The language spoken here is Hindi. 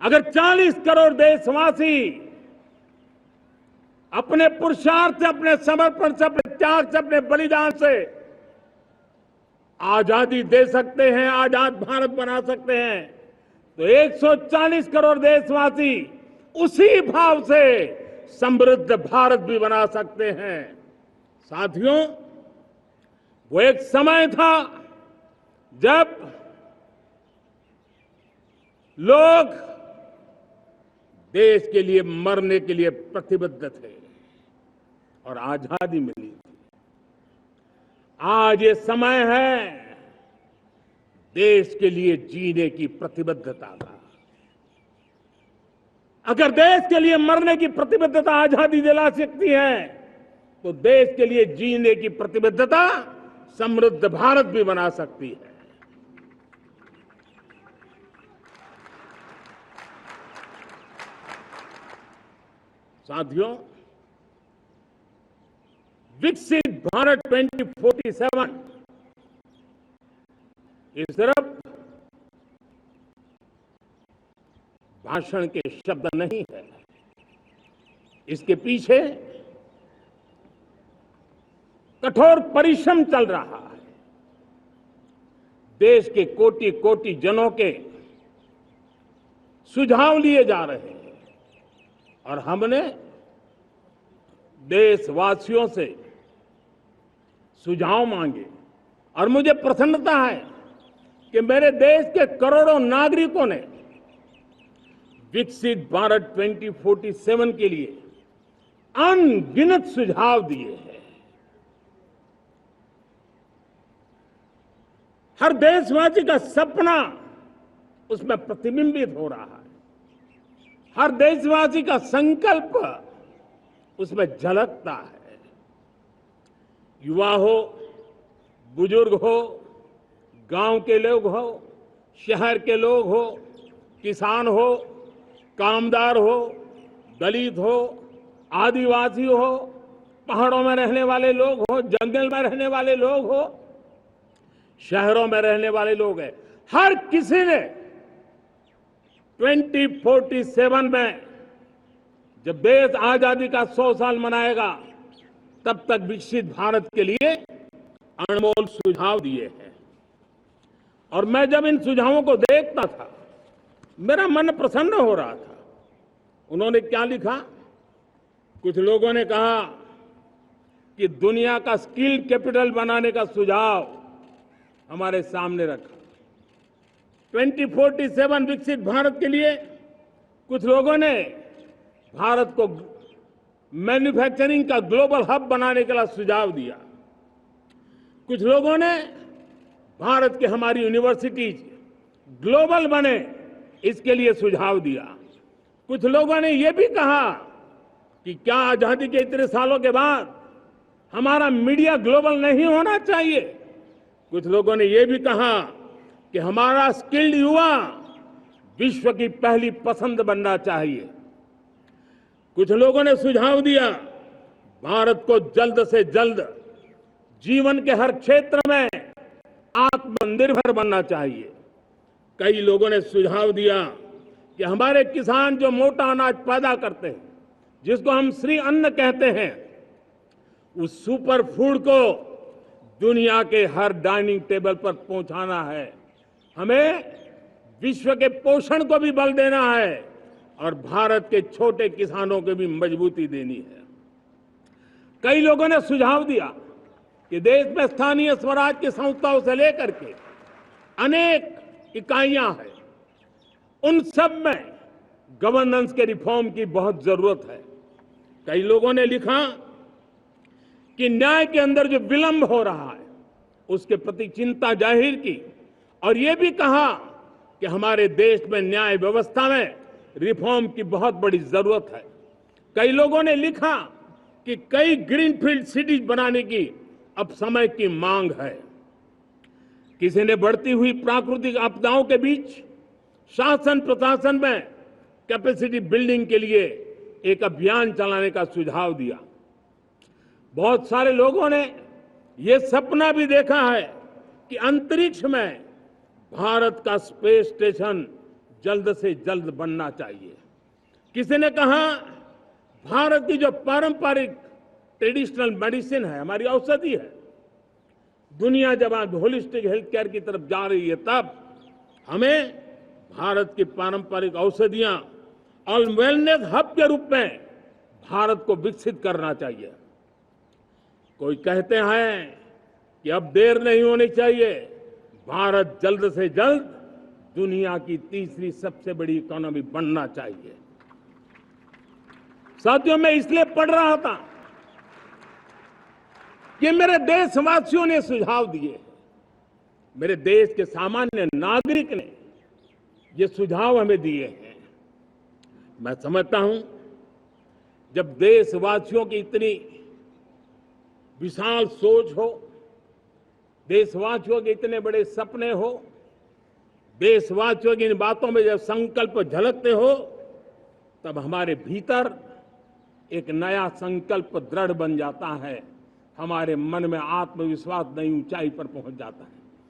अगर 40 करोड़ देशवासी अपने पुरुषार्थ से, अपने समर्पण से, अपने त्याग से, अपने बलिदान से आजादी दे सकते हैं, आजाद भारत बना सकते हैं, तो 140 करोड़ देशवासी उसी भाव से समृद्ध भारत भी बना सकते हैं। साथियों, वो एक समय था जब लोग देश के लिए मरने के लिए प्रतिबद्ध थे और आजादी मिली थी। आज ये समय है देश के लिए जीने की प्रतिबद्धता का। अगर देश के लिए मरने की प्रतिबद्धता आजादी दिला सकती है, तो देश के लिए जीने की प्रतिबद्धता समृद्ध भारत भी बना सकती है। साथियों, विकसित भारत 2047 ये सिर्फ भाषण के शब्द नहीं है। इसके पीछे कठोर परिश्रम चल रहा है। देश के कोटि कोटि जनों के सुझाव लिए जा रहे हैं और हमने देशवासियों से सुझाव मांगे। और मुझे प्रसन्नता है कि मेरे देश के करोड़ों नागरिकों ने विकसित भारत 2047 के लिए अनगिनत सुझाव दिए हैं। हर देशवासी का सपना उसमें प्रतिबिंबित हो रहा है। हर देशवासी का संकल्प उसमें झलकता है। युवा हो, बुजुर्ग हो, गांव के लोग हो, शहर के लोग हो, किसान हो, कामदार हो, दलित हो, आदिवासी हो, पहाड़ों में रहने वाले लोग हो, जंगल में रहने वाले लोग हो, शहरों में रहने वाले लोग हैं। हर किसी ने 2047 में जब देश आजादी का 100 साल मनाएगा, तब तक विकसित भारत के लिए अनमोल सुझाव दिए हैं। और मैं जब इन सुझावों को देखता था, मेरा मन प्रसन्न हो रहा था। उन्होंने क्या लिखा? कुछ लोगों ने कहा कि दुनिया का स्किल कैपिटल बनाने का सुझाव हमारे सामने रखा। 2047 विकसित भारत के लिए कुछ लोगों ने भारत को मैन्युफैक्चरिंग का ग्लोबल हब बनाने के लिए सुझाव दिया। कुछ लोगों ने भारत की हमारी यूनिवर्सिटीज ग्लोबल बने, इसके लिए सुझाव दिया। कुछ लोगों ने यह भी कहा कि क्या आजादी के इतने सालों के बाद हमारा मीडिया ग्लोबल नहीं होना चाहिए। कुछ लोगों ने यह भी कहा कि हमारा स्किल्ड युवा विश्व की पहली पसंद बनना चाहिए। कुछ लोगों ने सुझाव दिया भारत को जल्द से जल्द जीवन के हर क्षेत्र में आत्मनिर्भर बनना चाहिए। कई लोगों ने सुझाव दिया कि हमारे किसान जो मोटा अनाज पैदा करते हैं, जिसको हम श्री अन्न कहते हैं, उस सुपर फूड को दुनिया के हर डाइनिंग टेबल पर पहुंचाना है। हमें विश्व के पोषण को भी बल देना है और भारत के छोटे किसानों को भी मजबूती देनी है। कई लोगों ने सुझाव दिया कि देश में स्थानीय स्वराज की संस्थाओं से लेकर के अनेक इकाइयां हैं, उन सब में गवर्नेंस के रिफॉर्म की बहुत जरूरत है। कई लोगों ने लिखा कि न्याय के अंदर जो विलंब हो रहा है, उसके प्रति चिंता जाहिर की और ये भी कहा कि हमारे देश में न्याय व्यवस्था में रिफॉर्म की बहुत बड़ी जरूरत है। कई लोगों ने लिखा कि कई ग्रीनफील्ड सिटीज बनाने की अब समय की मांग है। किसी ने बढ़ती हुई प्राकृतिक आपदाओं के बीच शासन प्रशासन में कैपेसिटी बिल्डिंग के लिए एक अभियान चलाने का सुझाव दिया। बहुत सारे लोगों ने यह सपना भी देखा है कि अंतरिक्ष में भारत का स्पेस स्टेशन जल्द से जल्द बनना चाहिए। किसी ने कहा भारत की जो पारंपरिक ट्रेडिशनल मेडिसिन है, हमारी औषधि है, दुनिया जब आज होलिस्टिक हेल्थ केयर की तरफ जा रही है, तब हमें भारत की पारंपरिक औषधियां और वेलनेस हब के रूप में भारत को विकसित करना चाहिए। कोई कहते हैं कि अब देर नहीं होनी चाहिए, भारत जल्द से जल्द दुनिया की तीसरी सबसे बड़ी इकोनॉमी बनना चाहिए। साथियों, मैं इसलिए पढ़ रहा था कि मेरे देशवासियों ने सुझाव दिए, मेरे देश के सामान्य नागरिक ने ये सुझाव हमें दिए हैं। मैं समझता हूं, जब देशवासियों की इतनी विशाल सोच हो, देशवासियों के इतने बड़े सपने हो, देशवासियों की इन बातों में जब संकल्प झलकते हो, तब हमारे भीतर एक नया संकल्प दृढ़ बन जाता है, हमारे मन में आत्मविश्वास नई ऊंचाई पर पहुंच जाता है।